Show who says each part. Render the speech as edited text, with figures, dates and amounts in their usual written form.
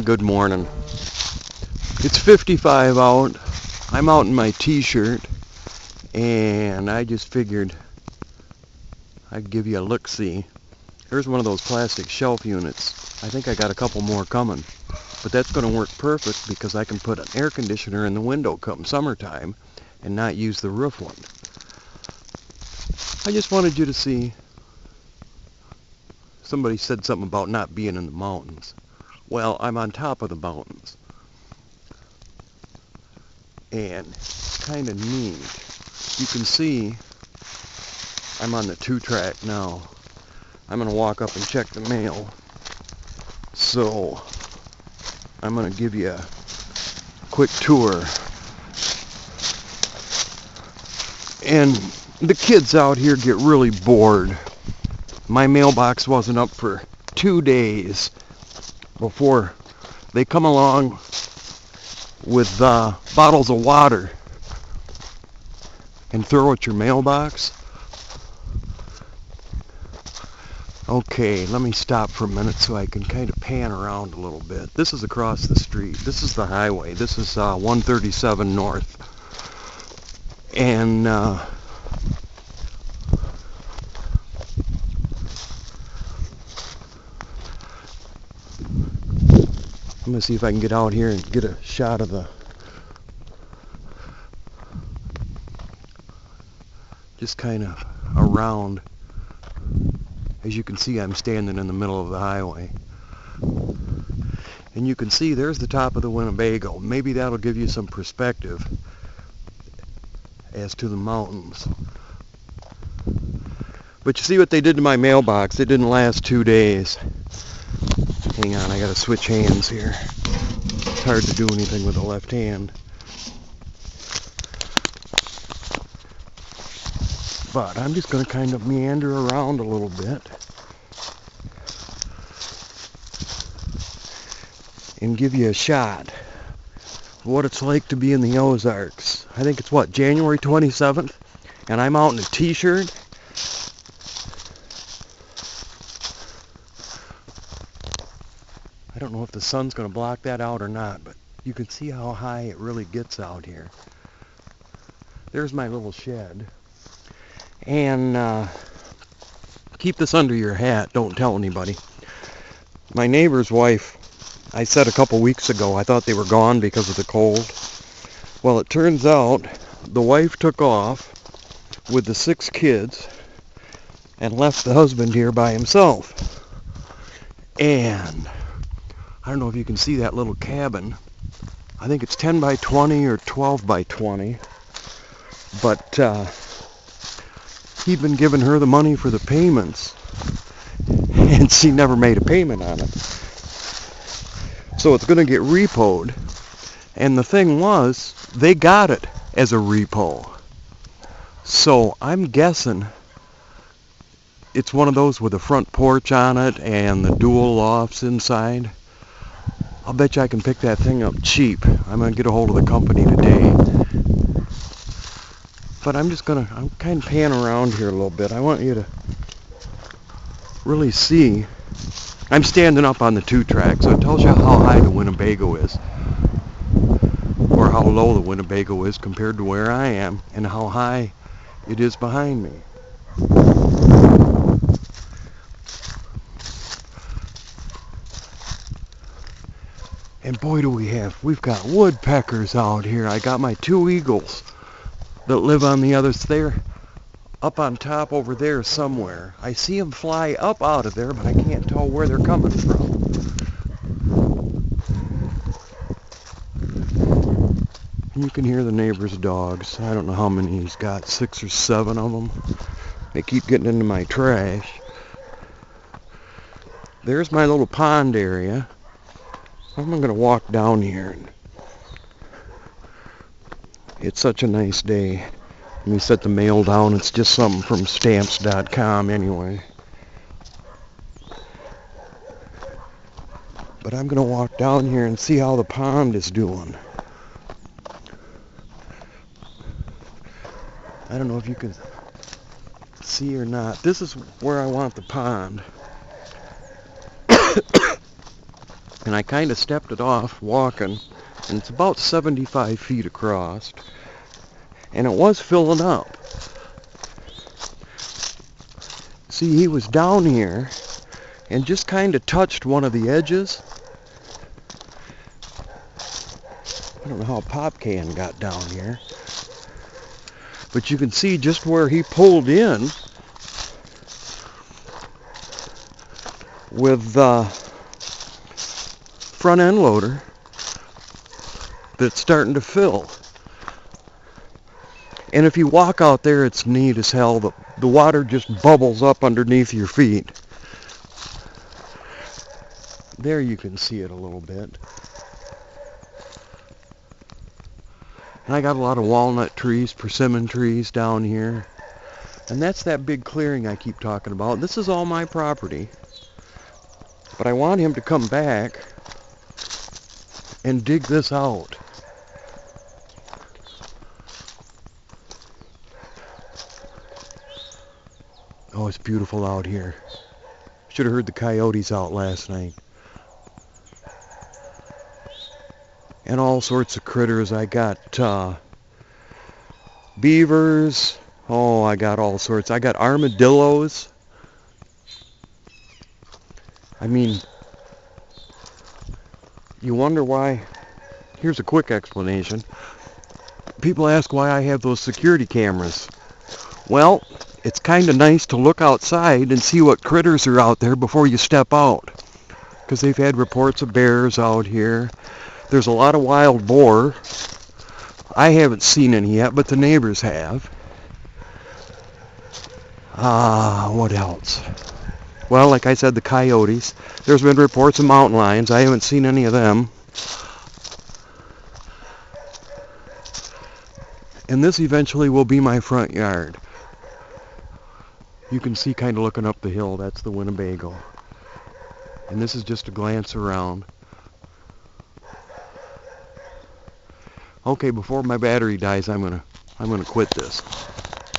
Speaker 1: Good morning. It's 55 out. I'm out in my t-shirt, and I just figured I'd give you a look-see. Here's one of those plastic shelf units. I think I got a couple more coming, but that's going to work perfect because I can put an air conditioner in the window come summertime and not use the roof one. I just wanted you to see. Somebody said something about not being in the mountains. Well, I'm on top of the mountains. And it's kind of neat. You can see I'm on the 2-track now. I'm going to walk up and check the mail. So I'm going to give you a quick tour. And the kids out here get really bored. My mailbox wasn't up for 2 days before they come along with bottles of water and throw at your mailbox. Okay, let me stop for a minute so I can kind of pan around a little bit. This is across the street. This is the highway. This is 137 North. And I'm going to see if I can get out here and get a shot of the just kind of around. As you can see, I'm standing in the middle of the highway. And you can see there's the top of the Winnebago. Maybe that'll give you some perspective as to the mountains. But you see what they did to my mailbox? It didn't last 2 days. Hang on, I gotta switch hands here. It's hard to do anything with the left hand. But I'm just going to kind of meander around a little bit and give you a shot of what it's like to be in the Ozarks. I think it's January 27th, and I'm out in a t-shirt. I don't know if the sun's going to block that out or not, but you can see how high it really gets out here. There's my little shed. And keep this under your hat. Don't tell anybody. My neighbor's wife, I said a couple weeks ago, I thought they were gone because of the cold. Well, it turns out the wife took off with the 6 kids and left the husband here by himself. And I don't know if you can see that little cabin. I think it's 10 by 20 or 12 by 20. But he'd been giving her the money for the payments, and she never made a payment on it. So it's going to get repoed. And the thing was, they got it as a repo. So I'm guessing it's one of those with a front porch on it and the dual lofts inside. I'll bet you I can pick that thing up cheap. I'm going to get a hold of the company today. But I'm kind of pan around here a little bit. I want you to really see. I'm standing up on the 2-track, so it tells you how high the Winnebago is, or how low the Winnebago is compared to where I am, and how high it is behind me. And boy, do we've got woodpeckers out here. I got my 2 eagles that live on the others. They're up on top over there somewhere. I see them fly up out of there, but I can't tell where they're coming from. And you can hear the neighbor's dogs. I don't know how many he's got, 6 or 7 of them. They keep getting into my trash. There's my little pond area. I'm going to walk down here. It's such a nice day. Let me set the mail down. It's just something from stamps.com anyway. But I'm going to walk down here and see how the pond is doing. I don't know if you can see or not. This is where I want the pond. and I kind of stepped it off walking, and it's about 75 feet across, and it was filling up. See, he was down here and just kind of touched one of the edges. I don't know how a pop can got down here, but you can see just where he pulled in with the front end loader that's starting to fill. And if you walk out there, it's neat as hell. The water just bubbles up underneath your feet. There you can see it a little bit. And I got a lot of walnut trees, persimmon trees down here. And that's that big clearing I keep talking about. This is all my property. But I want him to come back and dig this out. Oh, it's beautiful out here. Should have heard the coyotes out last night. And all sorts of critters. I got beavers. Oh, I got all sorts. I got armadillos. I mean, you wonder why. Here's a quick explanation. People ask why I have those security cameras. Well, it's kind of nice to look outside and see what critters are out there before you step out. Because they've had reports of bears out here. There's a lot of wild boar. I haven't seen any yet, but the neighbors have. What else? Well, like I said, the coyotes. There's been reports of mountain lions. I haven't seen any of them. And this eventually will be my front yard. You can see kind of looking up the hill, that's the Winnebago. And this is just a glance around. Okay, before my battery dies, I'm gonna quit this.